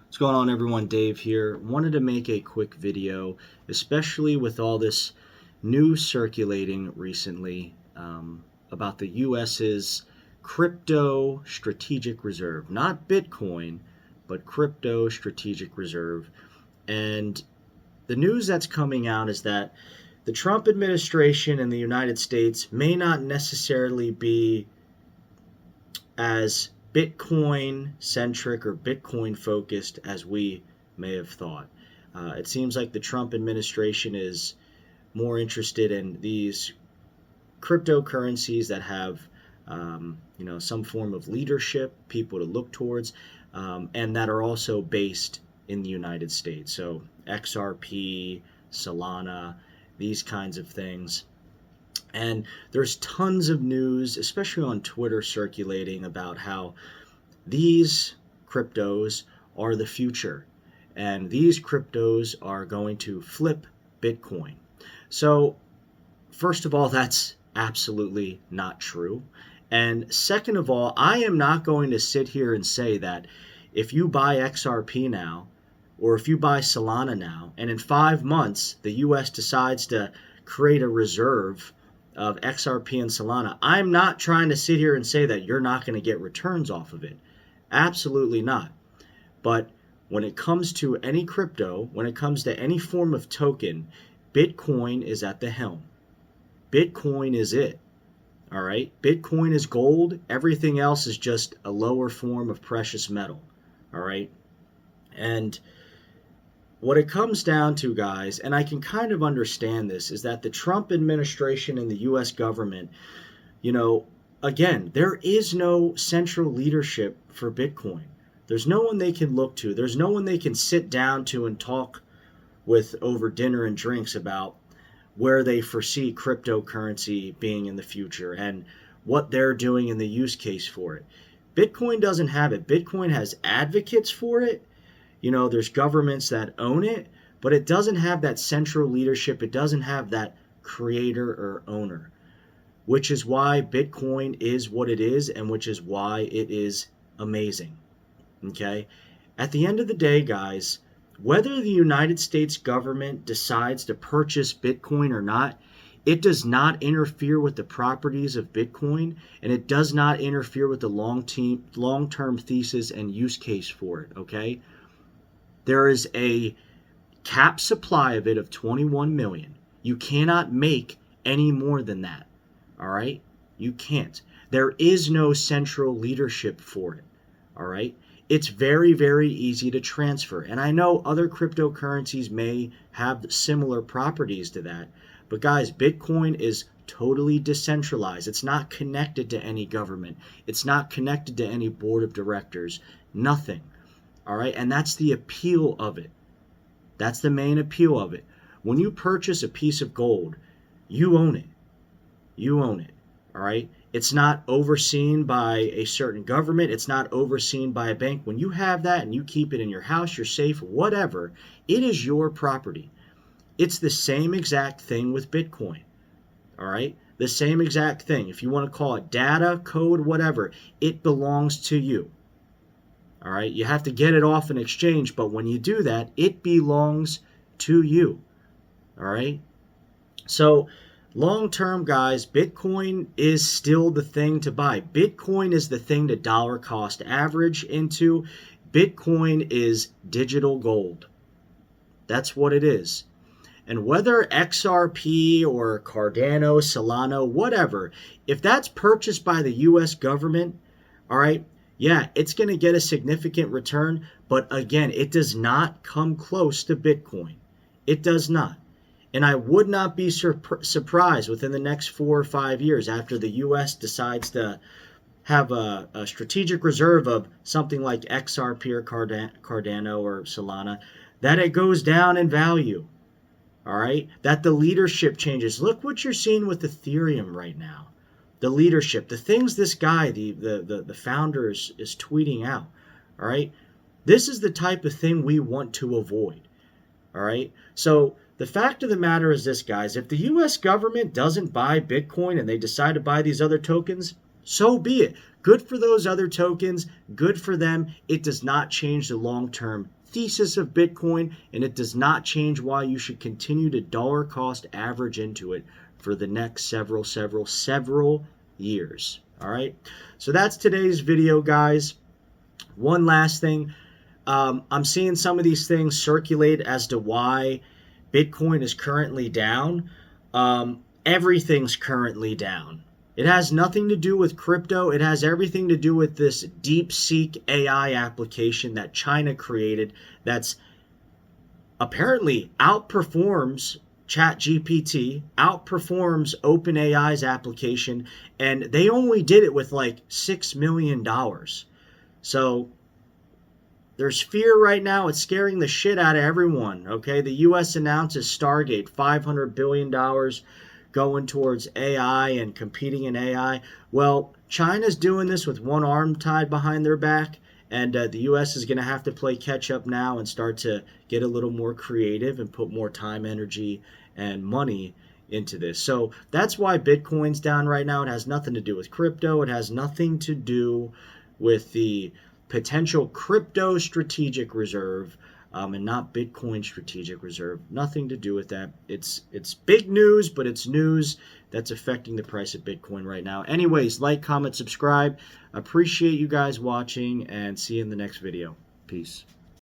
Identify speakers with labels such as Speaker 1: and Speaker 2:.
Speaker 1: What's going on, everyone? Dave here. Wanted to make a quick video, especially with all this news circulating recently about the US's crypto strategic reserve. Not Bitcoin, but crypto strategic reserve. And the news that's coming out is that the Trump administration in the United States may not necessarily be as Bitcoin centric or Bitcoin focused as we may have thought. It seems like the Trump administration is more interested in these cryptocurrencies that have, some form of leadership, people to look towards, and that are also based in the United States. So XRP, Solana, these kinds of things. And there's tons of news, especially on Twitter, circulating about how these cryptos are the future. And these cryptos are going to flip Bitcoin. So, first of all, that's absolutely not true. And second of all, I am not going to sit here and say that if you buy XRP now, or if you buy Solana now, and in 5 months the US decides to create a reserve of XRP and Solana, I'm not trying to sit here and say that you're not going to get returns off of it. Absolutely not. But when it comes to any crypto, when it comes to any form of token, Bitcoin is at the helm. Bitcoin is it. All right? Bitcoin is gold. Everything else is just a lower form of precious metal. All right? And what it comes down to, guys, and I can kind of understand this, is that the Trump administration and the U.S. government, again, there is no central leadership for Bitcoin. There's no one they can look to. There's no one they can sit down to and talk with over dinner and drinks about where they foresee cryptocurrency being in the future and what they're doing in the use case for it. Bitcoin doesn't have it. Bitcoin has advocates for it. There's governments that own it, but it doesn't have that central leadership. It doesn't have that creator or owner, which is why Bitcoin is what it is and which is why it is amazing. Okay? At the end of the day, guys, whether the United States government decides to purchase Bitcoin or not, it does not interfere with the properties of Bitcoin, and it does not interfere with the long-term thesis and use case for it, okay? There is a cap supply of it of 21 million. You cannot make any more than that. All right? You can't. There is no central leadership for it. All right? It's very, very easy to transfer. And I know other cryptocurrencies may have similar properties to that. But guys, Bitcoin is totally decentralized. It's not connected to any government. It's not connected to any board of directors. Nothing. All right, and that's the appeal of it. That's the main appeal of it. When you purchase a piece of gold, you own it. You own it. All right? It's not overseen by a certain government. It's not overseen by a bank. When you have that and you keep it in your house, your safe, whatever, it is your property. It's the same exact thing with Bitcoin. All right? The same exact thing. If you want to call it data, code, whatever, it belongs to you. All right, you have to get it off an exchange, but when you do that, it belongs to you. All right. So long term, guys, Bitcoin is still the thing to buy. Bitcoin is the thing to dollar cost average into. Bitcoin is digital gold. That's what it is. And whether XRP or Cardano, Solana, whatever, if that's purchased by the U.S. government, all right, yeah, it's going to get a significant return, but again, it does not come close to Bitcoin. It does not. And I would not be surprised within the next 4 or 5 years after the U.S. decides to have a strategic reserve of something like XRP or Cardano or Solana, that it goes down in value. All right? That the leadership changes. Look what you're seeing with Ethereum right now. The leadership, the things this guy, the founder is tweeting out, all right? This is the type of thing we want to avoid, all right? So the fact of the matter is this, guys. If the U.S. government doesn't buy Bitcoin and they decide to buy these other tokens, So be it. Good for those other tokens. Good for them. It does not change the long-term thesis of Bitcoin, and it does not change why you should continue to dollar cost average into it for the next several years. All right. So that's today's video, guys. One last thing. I'm seeing some of these things circulate as to why Bitcoin is currently down. Everything's currently down. It has nothing to do with crypto. It has everything to do with this DeepSeek AI application that China created that's apparently outperforms ChatGPT, outperforms OpenAI's application, and they only did it with like $6 million. So there's fear right now. It's scaring the shit out of everyone. Okay, the U.S. announces Stargate, $500 billion going towards AI and competing in AI. Well, China's doing this with one arm tied behind their back, and the U.S. is going to have to play catch up now and start to get a little more creative and put more time, energy, and money into this. So that's why Bitcoin's down right now. It has nothing to do with crypto. It has nothing to do with the potential crypto strategic reserve, and not Bitcoin strategic reserve. Nothing to do with that. It's big news, but it's news that's affecting the price of Bitcoin right now. Anyways, like, comment, subscribe. Appreciate you guys watching, and see you in the next video. Peace.